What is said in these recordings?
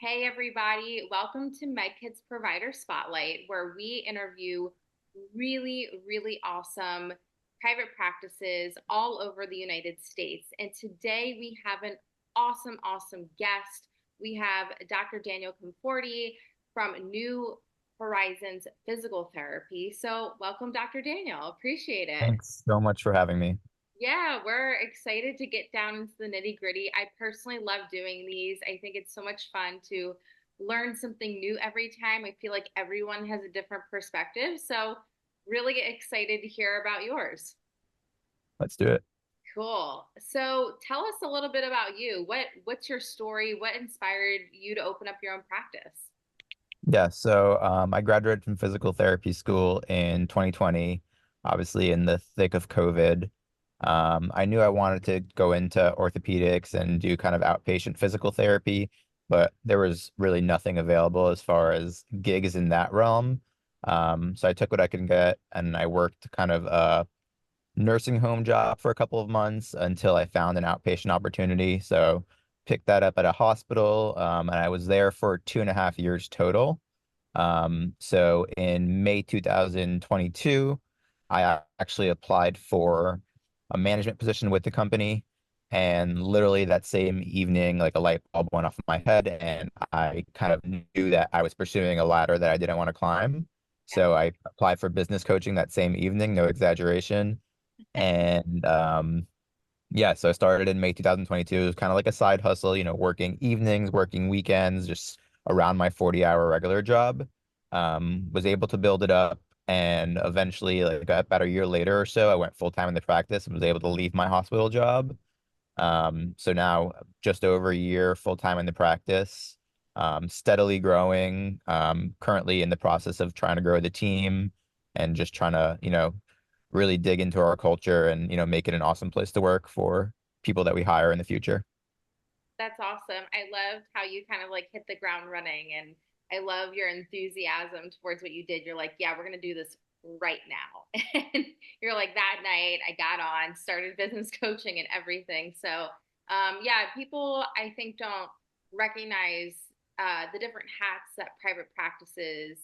Hey, everybody. Welcome to Meddkit's Provider Spotlight, where we interview really, really awesome private practices all over the United States. And today we have an awesome guest. We have Dr. Daniel Komforti from New Horizons Physical Therapy. So, welcome, Dr. Daniel. Appreciate it. Thanks so much for having me. Yeah, we're excited to get down into the nitty gritty. I personally love doing these. I think it's so much fun to learn something new every time. I feel like everyone has a different perspective. So, really excited to hear about yours. Let's do it. Cool. So, tell us a little bit about you. What's your story? What inspired you to open up your own practice? I graduated from physical therapy school in 2020, obviously in the thick of COVID. I knew I wanted to go into orthopedics and do kind of outpatient physical therapy, but there was really nothing available as far as gigs in that realm. So I took what I could get and I worked kind of a nursing home job for a couple of months until I found an outpatient opportunity. So picked that up at a hospital, and I was there for 2.5 years total. So in May 2022, I actually applied for a management position with the company. And literally that same evening, like a light bulb went off in my head, and I kind of knew that I was pursuing a ladder that I didn't want to climb. So I applied for business coaching that same evening, no exaggeration. And yeah, so I started in May 2022. It was kind of like a side hustle, working evenings, working weekends, just around my 40-hour regular job. Was able to build it up, and eventually, like about a year later or so, I went full time in the practice and was able to leave my hospital job. So now just over a year full time in the practice, steadily growing. Currently in the process of trying to grow the team and just trying to, really dig into our culture and, make it an awesome place to work for people that we hire in the future. That's awesome. I loved how you kind of like hit the ground running, and I love your enthusiasm towards what you did. You're like, yeah, we're going to do this right now. And you're like, that night I got on, started business coaching and everything. So, yeah, people I think don't recognize the different hats that private practices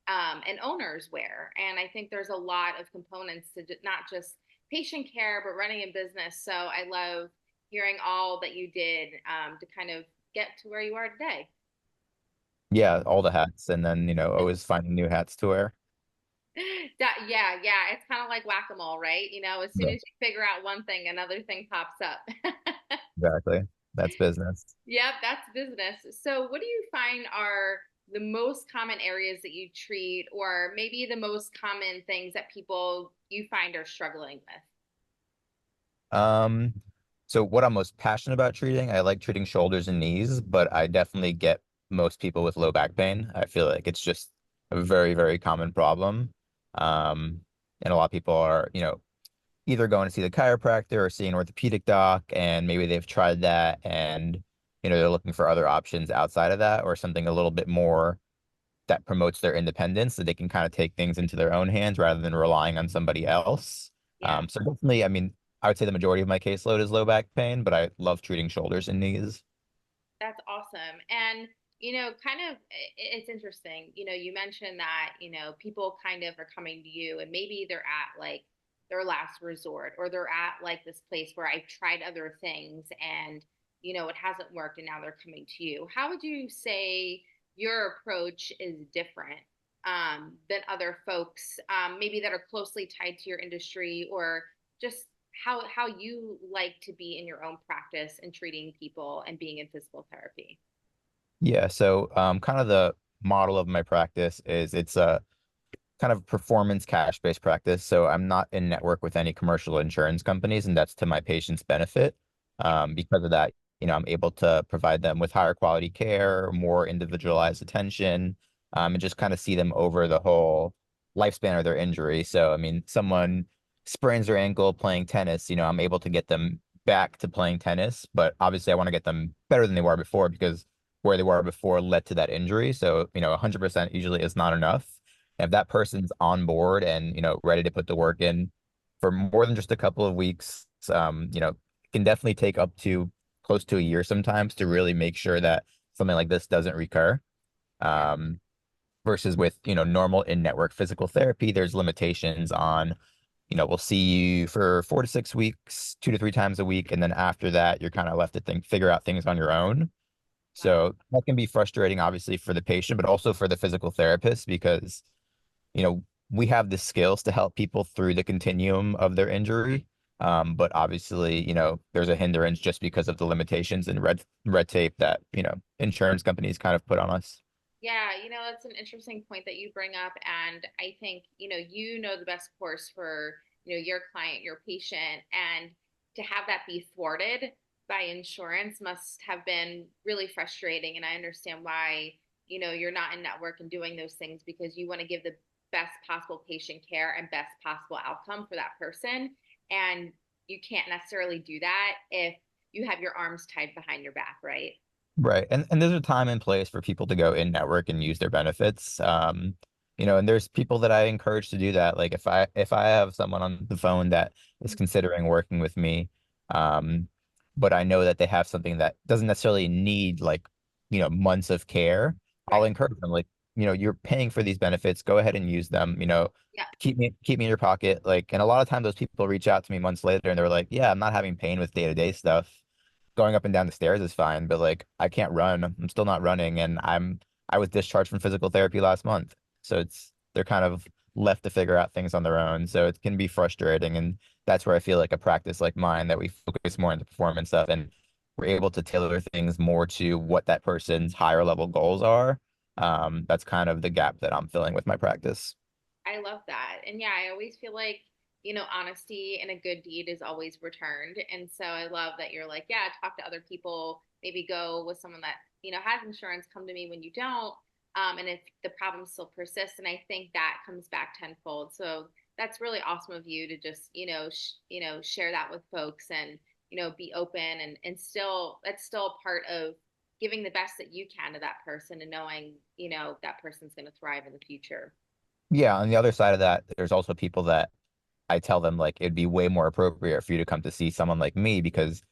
and owners wear. And I think there's a lot of components to not just patient care, but running a business. So I love hearing all that you did to kind of get to where you are today. Yeah, all the hats, and then, always finding new hats to wear. Yeah. It's kind of like whack-a-mole, right? As soon Yeah, as you figure out one thing, another thing pops up. exactly. That's business. Yep, that's business. So, what do you find are the most common areas that you treat, or maybe the most common things that people you find are struggling with? Um, so what I'm most passionate about treating, I like treating shoulders and knees, but I definitely get most people with low back pain. I feel like it's just a very, very common problem. And a lot of people are, either going to see the chiropractor or see an orthopedic doc, and maybe they've tried that and, they're looking for other options outside of that or something a little bit more that promotes their independence so they can kind of take things into their own hands rather than relying on somebody else. Yeah. So definitely, I mean, I would say the majority of my caseload is low back pain, but I love treating shoulders and knees. That's awesome. And, kind of, it's interesting. You mentioned that, people kind of are coming to you and maybe they're at like their last resort, or they're at like this place where I've tried other things and, it hasn't worked and now they're coming to you. How would you say your approach is different than other folks, maybe that are closely tied to your industry, or just how you like to be in your own practice and treating people and being in physical therapy. Yeah, so kind of the model of my practice is it's a kind of performance cash-based practice. So I'm not in network with any commercial insurance companies, and that's to my patients' benefit. Because of that, I'm able to provide them with higher quality care, more individualized attention, and just kind of see them over the whole lifespan of their injury. So, I mean, someone sprains their ankle playing tennis, I'm able to get them back to playing tennis, but obviously I want to get them better than they were before because where they were before led to that injury. So, 100% usually is not enough. If that person's on board and, ready to put the work in for more than just a couple of weeks, it can definitely take up to close to a year sometimes to really make sure that something like this doesn't recur. Yeah. Um, versus with, normal in-network physical therapy, there's limitations on, we'll see you for 4 to 6 weeks, 2 to 3 times a week, and then after that, you're kind of left to figure out things on your own. Wow. So that can be frustrating, obviously, for the patient, but also for the physical therapist because, you know, we have the skills to help people through the continuum of their injury. But obviously, there's a hindrance just because of the limitations and red tape that, insurance companies kind of put on us. Yeah, that's an interesting point that you bring up. And I think, you know the best course for, your client, your patient, and to have that be thwarted by insurance must have been really frustrating. And I understand why, you're not in network and doing those things because you want to give the best possible patient care and best possible outcome for that person. And you can't necessarily do that if you have your arms tied behind your back, right? Right. And there's a time and place for people to go in network and use their benefits. And there's people that I encourage to do that. Like if I have someone on the phone that is considering working with me, um, but I know that they have something that doesn't necessarily need like, months of care, I'll Right. encourage them like, you're paying for these benefits, go ahead and use them, Yeah. keep me in your pocket. Like, and a lot of times those people reach out to me months later and they're like, yeah, I'm not having pain with day-to-day stuff, going up and down the stairs is fine, but like I can't run. I'm still not running, and I was discharged from physical therapy last month. So they're kind of left to figure out things on their own. So it can be frustrating, and that's where I feel like a practice like mine that we focus more on the performance stuff and we're able to tailor things more to what that person's higher level goals are. That's kind of the gap that I'm filling with my practice. I love that. And yeah, I always feel like, honesty and a good deed is always returned. And so I love that you're like, yeah, talk to other people, maybe go with someone that, has insurance, come to me when you don't. And if the problem still persists, and I think that comes back tenfold. So that's really awesome of you to just, share that with folks and, be open and still, that's still a part of giving the best that you can to that person and knowing, that person's going to thrive in the future. Yeah, on the other side of that, there's also people that I tell them like it'd be way more appropriate for you to come to see someone like me because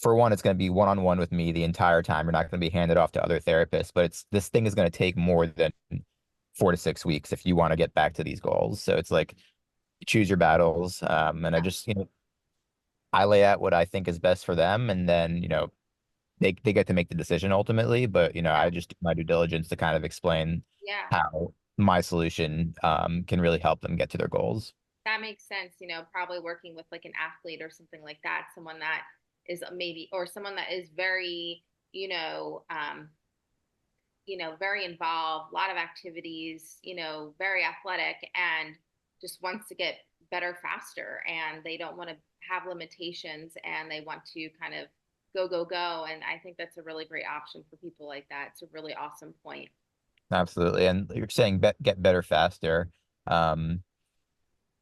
for one, it's going to be one-on-one with me the entire time. You're not going to be handed off to other therapists, but this thing is going to take more than 4 to 6 weeks if you want to get back to these goals. So it's like choose your battles. And I just, I lay out what I think is best for them, and then, they get to make the decision ultimately. But, Yeah. I just do my due diligence to kind of explain Yeah. how my solution can really help them get to their goals. That makes sense. Probably working with like an athlete or something like that, someone that is maybe, or someone that is very, very involved, a lot of activities, very athletic and just wants to get better faster. And they don't want to have limitations and they want to kind of go, go, go. And I think that's a really great option for people like that. It's a really awesome point. Absolutely. And you're saying get better faster. Um,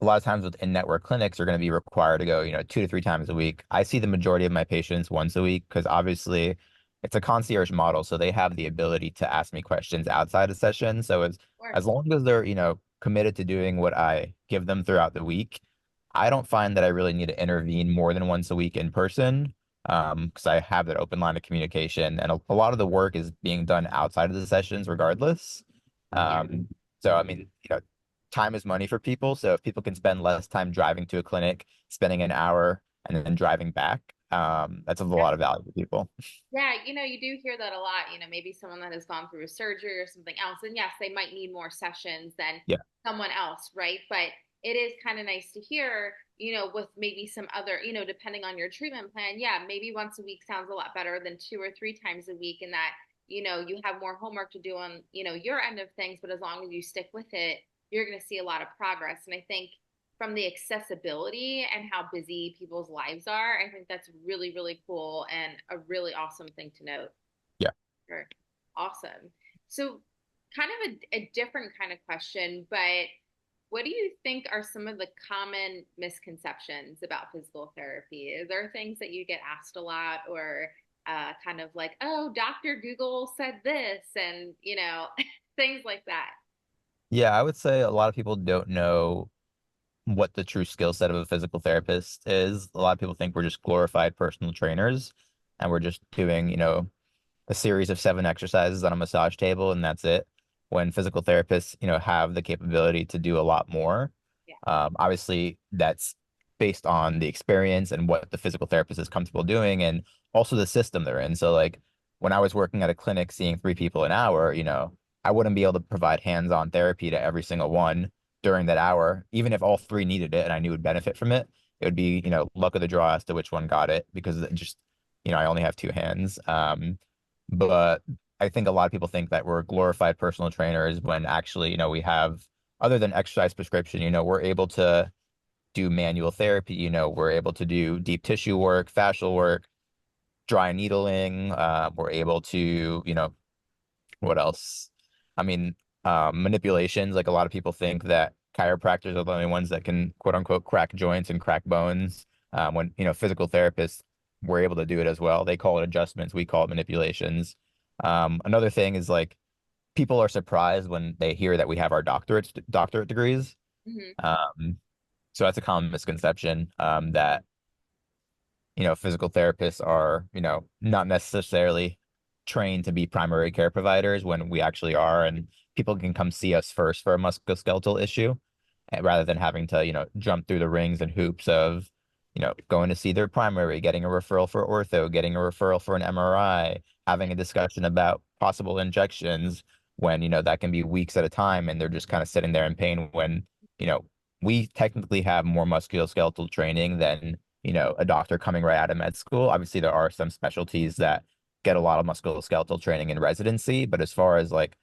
a lot of times with in-network clinics are going to be required to go, 2 to 3 times a week. I see the majority of my patients once a week because obviously it's a concierge model, so they have the ability to ask me questions outside of session. So Or as long as they're, committed to doing what I give them throughout the week, I don't find that I really need to intervene more than once a week in person. Because I have that open line of communication, and a lot of the work is being done outside of the sessions, regardless. yeah. Um, so I mean, time is money for people. So if people can spend less time driving to a clinic, spending an hour and then driving back, that's of a lot of value to people. Yeah, you do hear that a lot. Maybe someone that has gone through a surgery or something else. And yes, they might need more sessions than Yeah, someone else, right? But it is kind of nice to hear, with maybe some other, depending on your treatment plan. Yeah, maybe once a week sounds a lot better than 2 or 3 times a week, and that, you have more homework to do on, your end of things. But as long as you stick with it, you're going to see a lot of progress. And I think from the accessibility and how busy people's lives are, I think that's really, really cool and a really awesome thing to note. yeah. Sure. Awesome. So, kind of a different kind of question, but what do you think are some of the common misconceptions about physical therapy? Is there things that you get asked a lot or kind of like, oh, Dr. Google said this, and, things like that? Yeah, I would say a lot of people don't know what the true skill set of a physical therapist is. A lot of people think we're just glorified personal trainers and we're just doing, a series of 7 exercises on a massage table and that's it. When physical therapists, have the capability to do a lot more. Yeah. Obviously, that's based on the experience and what the physical therapist is comfortable doing and also the system they're in. So like when I was working at a clinic seeing 3 people an hour, I wouldn't be able to provide hands-on therapy to every single one during that hour, even if all three needed it and I knew would benefit from it. It would be, luck of the draw as to which one got it because it just, I only have 2 hands. But I think a lot of people think that we're glorified personal trainers when actually, we have, other than exercise prescription, we're able to do manual therapy, we're able to do deep tissue work, fascial work, dry needling. We're able to, what else? I mean, manipulations. Like a lot of people think that chiropractors are the only ones that can quote unquote crack joints and crack bones. When, physical therapists were able to do it as well. They call it adjustments. We call it manipulations. Another thing is like people are surprised when they hear that we have our doctorate degrees. Hmm. Um, so that's a common misconception, that physical therapists are, not necessarily trained to be primary care providers when we actually are, and people can come see us first for a musculoskeletal issue rather than having to, jump through the rings and hoops of, going to see their primary, getting a referral for ortho, getting a referral for an MRI, having a discussion about possible injections when, that can be weeks at a time and they're just kind of sitting there in pain when, you know, we technically have more musculoskeletal training than a doctor coming right out of med school. Obviously, there are some specialties that get a lot of musculoskeletal training in residency, but as far as like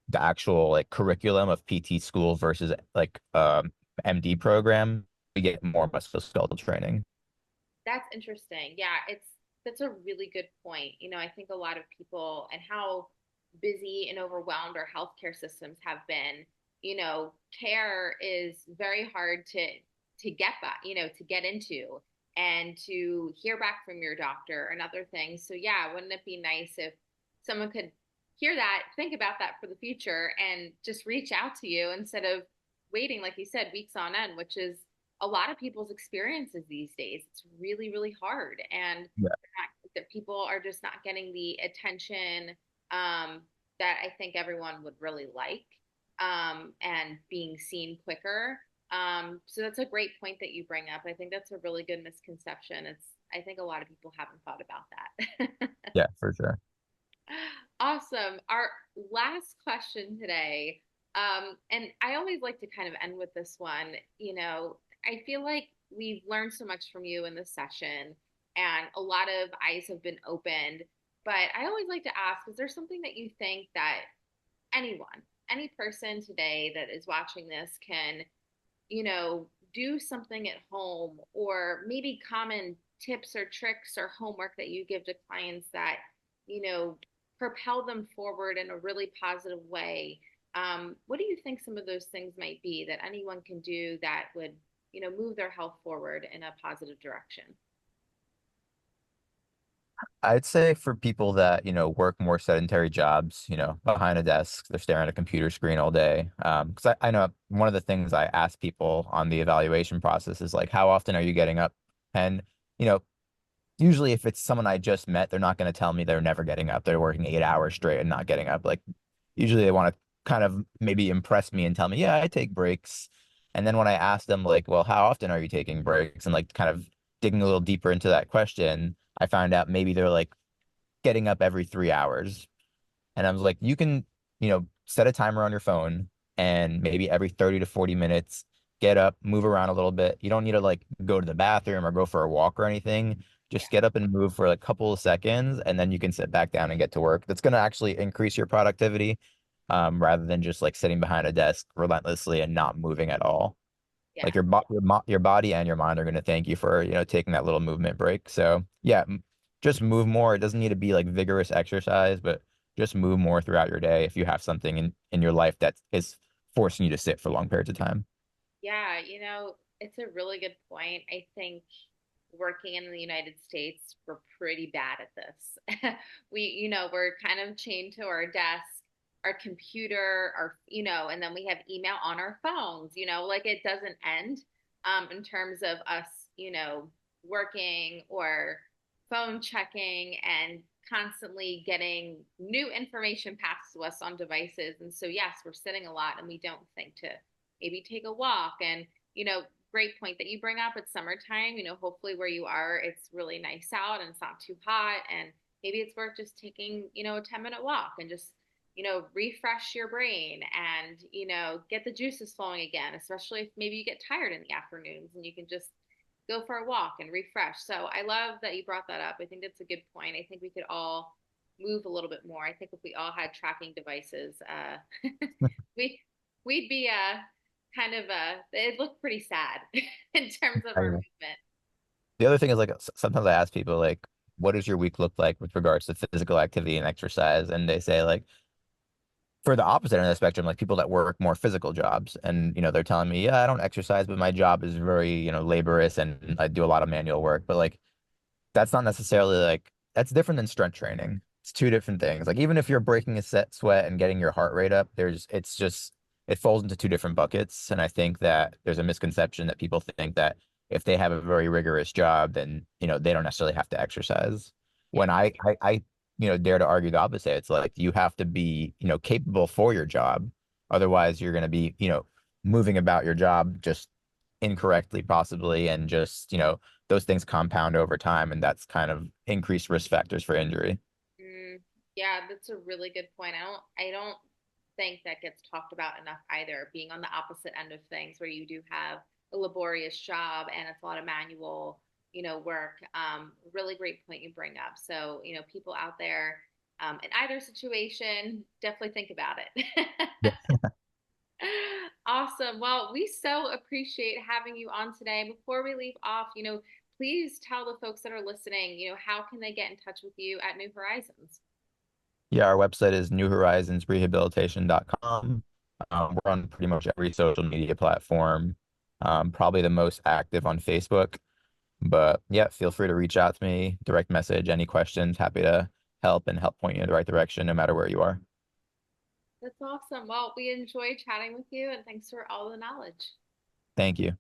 the actual like curriculum of PT school versus like MD program, we get more musculoskeletal training. That's interesting. Yeah, that's a really good point. I think a lot of people and how busy and overwhelmed our healthcare systems have been, care is very hard to get back, to get into and to hear back from your doctor and other things. So yeah, wouldn't it be nice if someone could hear that, think about that for the future and just reach out to you instead of waiting, like you said, weeks on end, which is a lot of people's experiences these days. It's really, really hard. And Yeah. that people are just not getting the attention that I think everyone would really like, and being seen quicker. So that's a great point that you bring up. I think that's a really good misconception. I think a lot of people haven't thought about that. Yeah, for sure. Awesome. Our last question today, and I always like to kind of end with this one. I feel like we've learned so much from you in this session, and a lot of eyes have been opened. But I always like to ask, is there something that you think that anyone, any person today that is watching this can, do something at home, or maybe common tips or tricks or homework that you give to clients that, you know, propel them forward in a really positive way? What do you think some of those things might be that anyone can do that would, move their health forward in a positive direction? I'd say for people that, work more sedentary jobs, behind a desk, they're staring at a computer screen all day. Because I know one of the things I ask people on the evaluation process is like, how often are you getting up? And, you know, usually if it's someone I just met, they're not going to tell me they're never getting up. They're working 8 hours straight and not getting up. Like, usually they want to kind of maybe impress me and tell me, yeah, I take breaks. And then when I ask them, like, well, how often are you taking breaks? And like kind of digging a little deeper into that question, I found out maybe they're like getting up every 3 hours. And I was like, you can, set a timer on your phone and maybe every 30 to 40 minutes, get up, move around a little bit. You don't need to like go to the bathroom or go for a walk or anything. Yeah, Just get up and move for a couple of seconds, and then you can sit back down and get to work. That's going to actually increase your productivity, rather than just like sitting behind a desk relentlessly and not moving at all. yeah, Like your body and your mind are going to thank you for, taking that little movement break. So yeah, just move more. It doesn't need to be like vigorous exercise, but just move more throughout your day if you have something in your life that is forcing you to sit for long periods of time. yeah. It's a really good point. I think working in the United States, we're pretty bad at this. We're kind of chained to our desk, our computer, and then we have email on our phones, like it doesn't end, in terms of us, working or phone checking. And constantly getting new information passed to us on devices. And so, yes, we're sitting a lot and we don't think to maybe take a walk. And, great point that you bring up. It's summertime, hopefully where you are, it's really nice out and it's not too hot. And maybe it's worth just taking, a 10-minute walk and just, refresh your brain and, get the juices flowing again, especially if maybe you get tired in the afternoons and you can just go for a walk and refresh. So I love that you brought that up. I think that's a good point. I think we could all move a little bit more. I think if we all had tracking devices, we we'd be kind of it'd look pretty sad in terms of I our agree. movement. The other thing is like sometimes I ask people like, what does your week look like with regards to physical activity and exercise? And they say like, for the opposite end of the spectrum, like people that work more physical jobs, and they're telling me, yeah, I don't exercise, but my job is very, laborious, and I do a lot of manual work. But like that's not necessarily like that's different than strength training. It's two different things. Like even if you're breaking a sweat and getting your heart rate up, it's just it falls into two different buckets. And I think that there's a misconception that people think that if they have a very rigorous job, then they don't necessarily have to exercise. Yeah. When I dare to argue the opposite. It's like you have to be capable for your job, otherwise you're going to be moving about your job just incorrectly possibly, and just those things compound over time, and that's kind of increased risk factors for injury. Yeah, that's a really good point. I don't think that gets talked about enough either, being on the opposite end of things where you do have a laborious job and it's a lot of manual, work. Really great point you bring up. So, people out there, in either situation, definitely think about it. Yeah. Awesome. Well, we so appreciate having you on today. Before we leave off, please tell the folks that are listening, how can they get in touch with you at New Horizons? Yeah, our website is newhorizonsrehabilitation.com. We're on pretty much every social media platform, probably the most active on Facebook. But yeah, feel free to reach out to me, direct message, any questions. Happy to help and help point you in the right direction, no matter where you are. That's awesome. Well, we enjoyed chatting with you and thanks for all the knowledge. Thank you.